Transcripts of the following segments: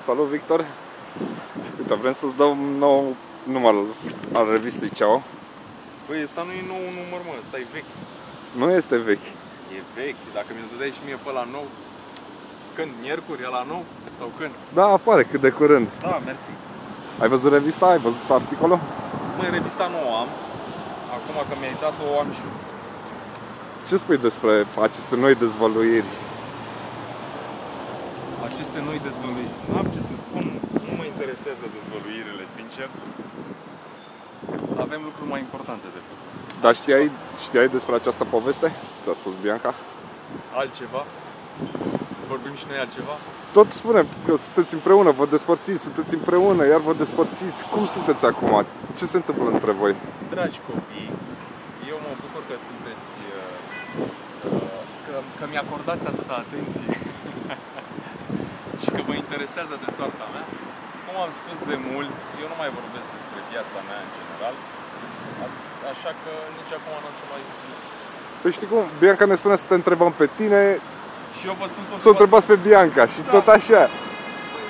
Salut, Victor! Uite, vrem să-ți dăm un nou număr al revistei Ceau. Băi, ăsta nu e nou număr, mă, ăsta e vechi. Nu este vechi. E vechi, dacă mi-l dădeai și mie pe la nou. Când? Miercuri, e la nou? Sau când? Da, apare cât de curând. Da, mersi. Ai văzut revista? Ai văzut articolul? Măi, revista nu o am. Acum că mi-ai dat-o, o am și eu. Ce spui despre aceste noi dezvăluiri? Aceste noi dezvăluiri. N-am ce să spun, nu mă interesează dezvăluirile, sincer. Avem lucruri mai importante de făcut. Dar știai despre această poveste? Ți-a spus Bianca? Altceva? Vorbim și noi altceva? Tot spunem că sunteți împreună, vă despărțiți, sunteți împreună, iar vă despărțiți. Cum sunteți acum? Ce se întâmplă între voi? Dragi copii, eu mă bucur că sunteți, că mi-acordați atâta atenție și că vă interesează de soarta mea. Cum am spus de mult, eu nu mai vorbesc despre viața mea în general, așa că nici acum nu am să mai discut. Păi știi cum? Bianca ne spune să te întrebăm pe tine. Și eu vă spun să o întrebați pe Bianca și da. Tot așa. Păi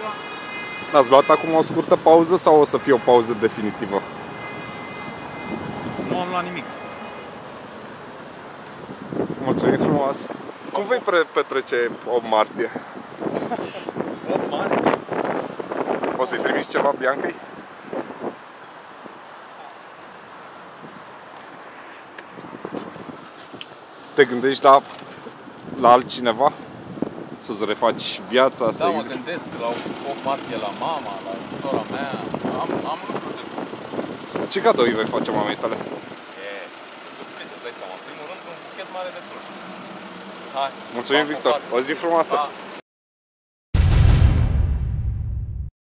da. Ați luat acum o scurtă pauză sau o să fie o pauză definitivă? Nu am luat nimic. Mulțumim frumos! Cum vei petrece 8 martie? 8 martie? O să-i trimiți ceva Biancăi? Te gândești la altcineva? Să-ți refaci viața? Da, mă gândesc la 8 martie la mama, la sora mea. Am lucruri de făcut. Ce cadou îi vei face mamei tale? E surpriză, îți dai seama. În primul rând, un buchet mare de flori. Hai. Mulțumim, Victor! O zi frumoasă! Pa.